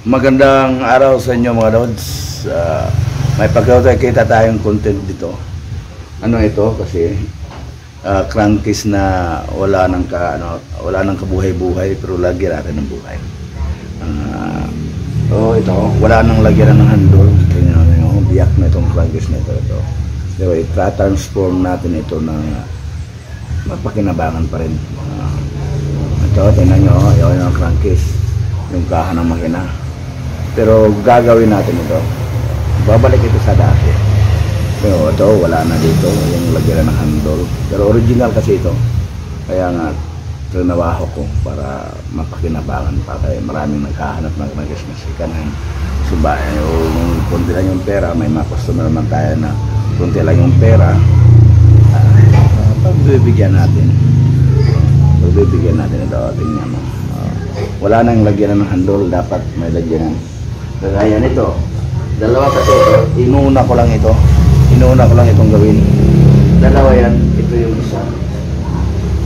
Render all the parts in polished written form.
Magandang araw sa inyo mga lods. May pagkakita tayong content dito. Ano ito kasi crankcase na wala nang kabuhay-buhay pero lagyan natin ng buhay. Ito wala nang lagyan ng handle. Tingnan niyo, biyak na itong crankcase na ito. So i-transform natin ito na mapakinabangan pa rin. Ito tingnan niyo, yung crankcase, yung kaha ng makina. Pero gagawin natin ito. Babalik ito sa dati. Pero ito, wala na dito. Yung lagyan ng handle. Pero original kasi ito. Kaya nga, trinabaho ko para mapakinabangan pa. Kaya maraming naghahanap ng second hand. Subayan yung kunti lang yung pera. May mga customer naman tayo na kunti lang yung pera. Pagbibigyan natin. Pagbibigyan natin ito. Tingnan mo. Wala nang lagyan ng handle. Dapat may lagyan ng kagaya nito. Dalawa kasi ito. Inuuna ko lang itong gawin. Dalawa yan. Ito yung isa.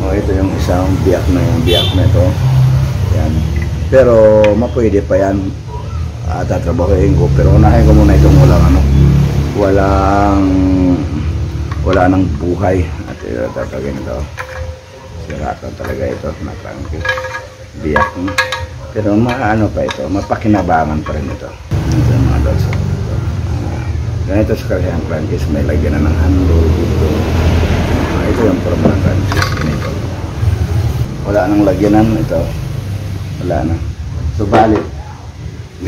Ito yung isang biyak na ito. Yan. Pero mapwede pa yan. Tatrabahuin ko. Pero unahin ko muna itong wala nang buhay. At tatagin ito. Siratan talaga ito. Nakrangkit. Biyak. Pero maano pa ito, mapakinabangan pa rin ito. Ito mga lods. Ganito sa kanyang crankcase, may lagyan na ng handle dito. Ito yung forma ng crankcase. Ganito. Wala nang lagyanan ito. Wala na. Subalit,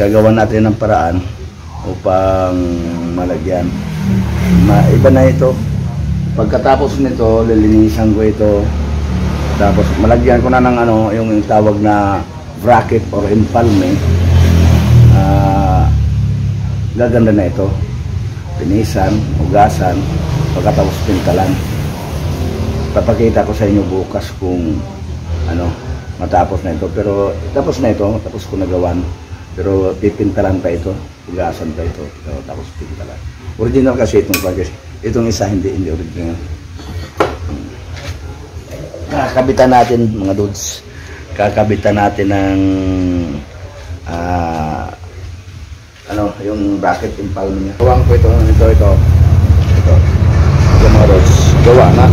gagawa natin ng paraan upang malagyan. Iba na ito. Pagkatapos nito, lilinisan ko ito. Tapos malagyan ko na ng yung tawag na bracket or empalme. Gaganda na ito. Pinisan, hugasan, pagkatapos pintalan. Papakita ko sa inyo bukas kung matapos na ito. Pero tapos na ito, tapos ko nagawan. Pero pipintalan pa ito, hugasan pa ito, tapos pintalan. Original kasi itong crankcase. Itong isa hindi original. Kakabitan natin mga dudes. Kakabitan natin ng yung bracket impalme niya. Gawang ko ito. Ito mga dudes. Gawa na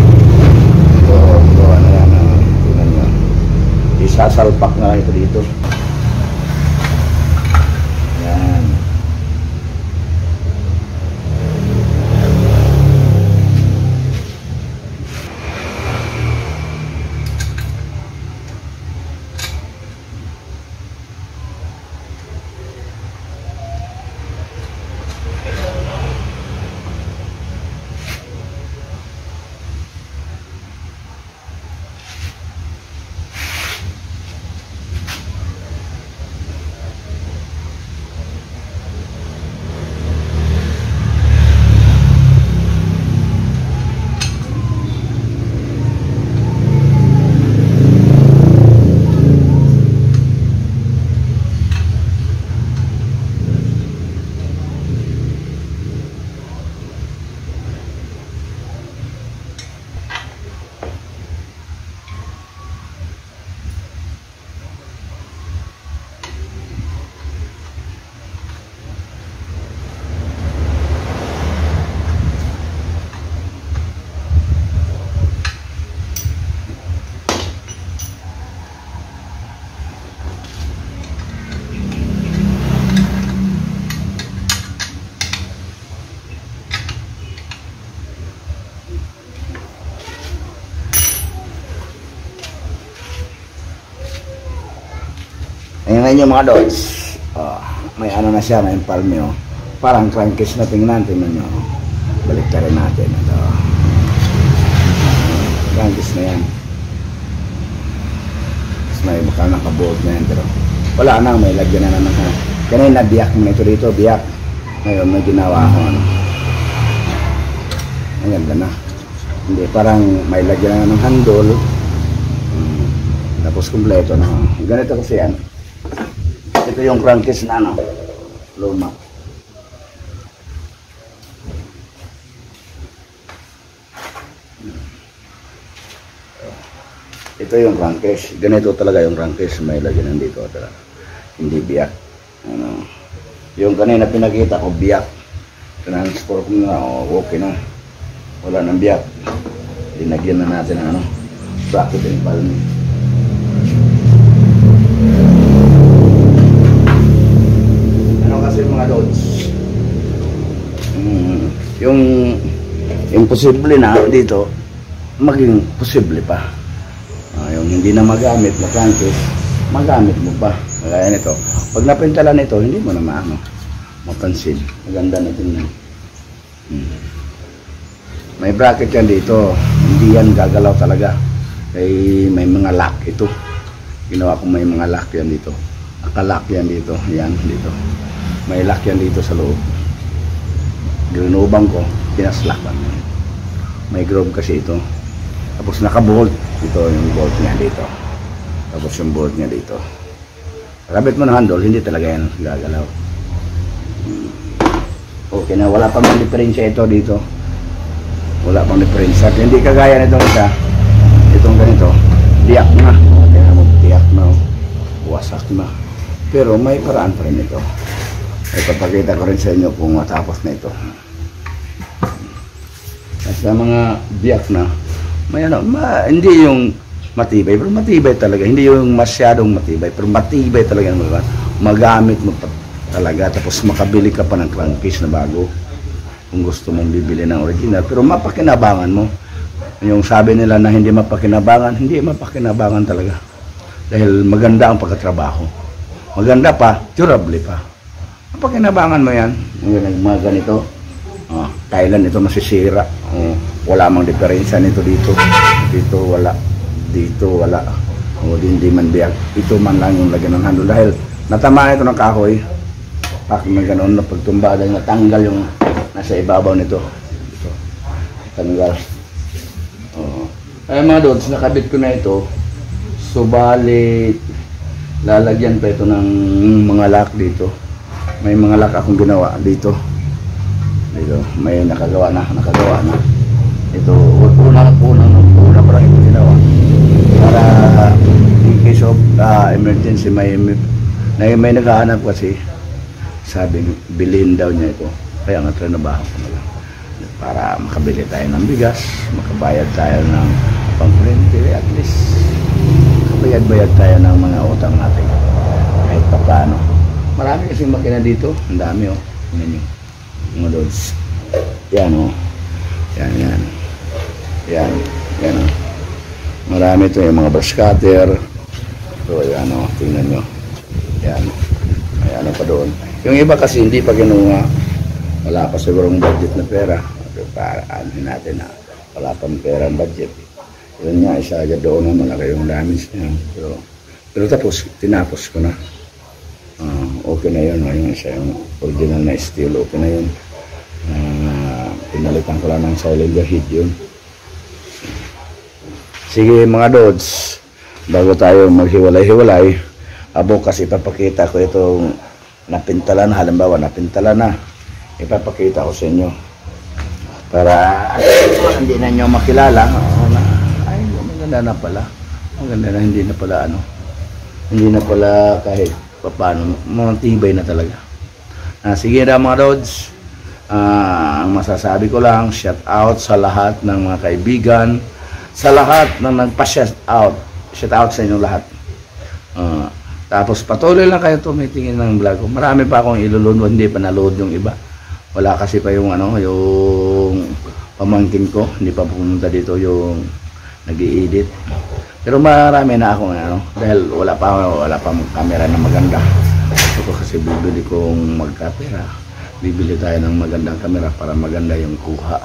yan. Tingnan nyo. Isasalpak na lang ito dito. Yan. Ayan nyo mga dots. May na siya, may empalme. Parang crankcase na tingnan nyo. Balik ka rin natin. Ito. Crankcase na yan. Tapos may bakal nakabolt na yan. Pero wala na, may lagyan na naman. Kanina biyak mo na ito dito, biyak. Ngayon may ginawa ako. Ang ganda na. Hindi, parang may lagyan na ng handle. Tapos kumpleto na. Ganito kasi yan. Ito yung crankcase na luma. Ito yung crankcase. Ganito talaga yung crankcase. May lagyan dito talaga. Hindi biyak. Ano, yung kanina pinakita ko, biyak. Transfer ko na, okay na. Wala nang biyak. Dinagyan na natin ang ano, bracket and palm. Ano kasi mga loads? Yung imposible na dito, maging posible pa. Yung hindi na magamit na crankcase, magamit mo pa. Kaya nito, pag napintalan nito, hindi mo na mapansin. Maganda na tingnan. May bracket yan dito, hindi yan gagalaw talaga. May mga lock ito. Ginawa ko may mga lock yan dito. Nakalock yan dito, yan dito. May lock yan dito sa loob. Ginubang ko, pinaslakpan. May groove kasi ito. Tapos naka-bolt. Ito yung bolt niya dito. Tapos yung bolt niya dito. Kabit mo ng handle, hindi talaga yan gagalaw. Okay na, wala pang diferensya ito dito. Wala pang diferensya. Hindi kagaya nitong isa. Itong ganito. Diyak na. Kaya mo, diyak na. Wasak na. Pero may paraan pa rin ito. Ipapakita ko rin sa inyo kung matapos na ito. At sa mga biyak na, may ano, hindi yung matibay, pero matibay talaga. Hindi yung masyadong matibay, pero matibay talaga. Magamit mo pa talaga. Tapos makabili ka pa ng crankcase na bago. Kung gusto mong bibili ng original. Pero mapakinabangan mo. Yung sabi nila na hindi mapakinabangan, hindi mapakinabangan talaga. Dahil maganda ang pagkatrabaho. Maganda pa, durable pa. Mapakinabangan mo yan. Yung mga ganito. Kailan ito masisira. Wala mang diferensya nito dito. Dito wala. Dito wala. Hindi man biyak. Ito man lang yung lagyan ng handle. Dahil natamaan ito ng kahoy. Pak na ganoon na pagtumba. Dahil natanggal yung nasa ibabaw nito. Ito. Tanggal. Ay mga dods, nakabit ko na ito. Subalit lalagyan pa ito ng mga lock dito. May mga lock akong ginawa dito. Dito, may nakagawa na. Ito, una pa lang ito ginawa. Para in case of emergency, may naghahanap kasi, sabing bilhin daw niya ito. Kaya nga trinabaho ko na lang. Para makabili tayo ng bigas, makabayad tayo ng pangkurente, at least makabayad-bayad tayo ng mga utang natin. Kahit pa paano. Marami kasing makina dito. Ang dami Tingnan nyo. Mga loads. Yan Yan Marami ito yung mga brush cutter. So yan tingnan nyo. Yan. May ano pa doon. Yung iba kasi hindi pa kinuha. Wala pa sigurong budget na pera. Para anuhin natin na wala pang pera ang budget. Yun nga, isa agad doon na malaki yung damage niya. Pero tapos, tinapos ko na. Okay na yun. Yung isa yung original na steel. Okay na yun. Pinalitan ko lang ng cylinder head yun. Sige mga dods, bago tayo maghiwalay-hiwalay, bukas ipapakita ko itong napintala na. Halimbawa napintala na, ipapakita ko sa inyo para hindi na nyo makilala. Ay, maganda na pala. Maganda na, hindi na pala hindi na pala kahit paano, matibay na talaga. Sige na mga dods. Ang masasabi ko lang, shout out sa lahat ng mga kaibigan, sa lahat ng nagpa-shout out sa inyong lahat. Tapos patuloy lang kayo tumitingin ng vlog ko. Marami pa akong ilulunod, hindi pa na-load yung iba. Wala kasi pa yung yung pamangkin ko, hindi pa pumunta dito yung nag-i-edit. Pero marami na akong dahil wala pa camera na maganda. Gusto ko kasi bibili kong magkapera. Bibili tayo ng magandang camera para maganda yung kuha.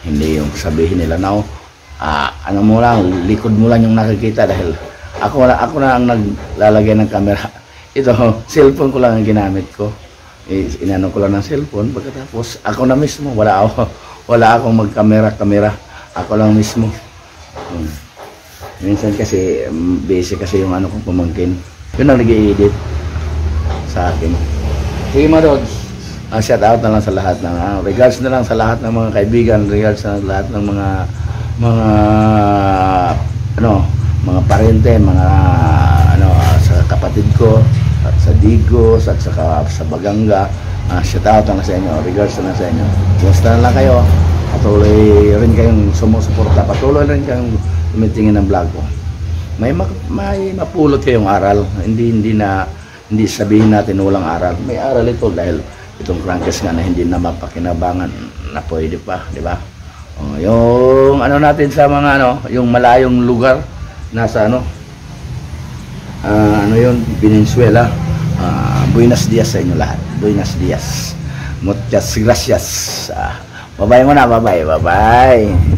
Hindi yung sabihin nila ano mo lang, likod mo lang yung nakikita dahil ako na ang naglalagay ng camera. Ito, cellphone ko lang ang ginamit ko. Inano ko lang ng cellphone, pagkatapos ako na mismo, wala akong magkamera. Ako lang mismo. Minsan kasi busy kasi yung kong pamangkin. Yun ang nag-i-edit sa akin. Sige mga dods. Shout out na lang sa lahat ng regards na lang sa lahat ng mga kaibigan, regards sa lahat ng mga mga parente, mga sa kapatid ko, sa Digos at saka sa Baganga. Shout out na sa inyo, regards na sa inyo. Basta na lang kayo, patuloy rin kayong sumusuporta, patuloy rin kayong tumitingin ng vlog ko. May mapulot kayong aral, hindi sabihin natin walang aral. May aral ito dahil itong crankcase nga na hindi na mapakinabangan na pwede pa, di ba? Yung ano natin sa mga yung malayong lugar, nasa yun, Venezuela. Buenos dias sa inyo lahat. Buenos dias. Muchas gracias. Bye-bye muna, bye-bye.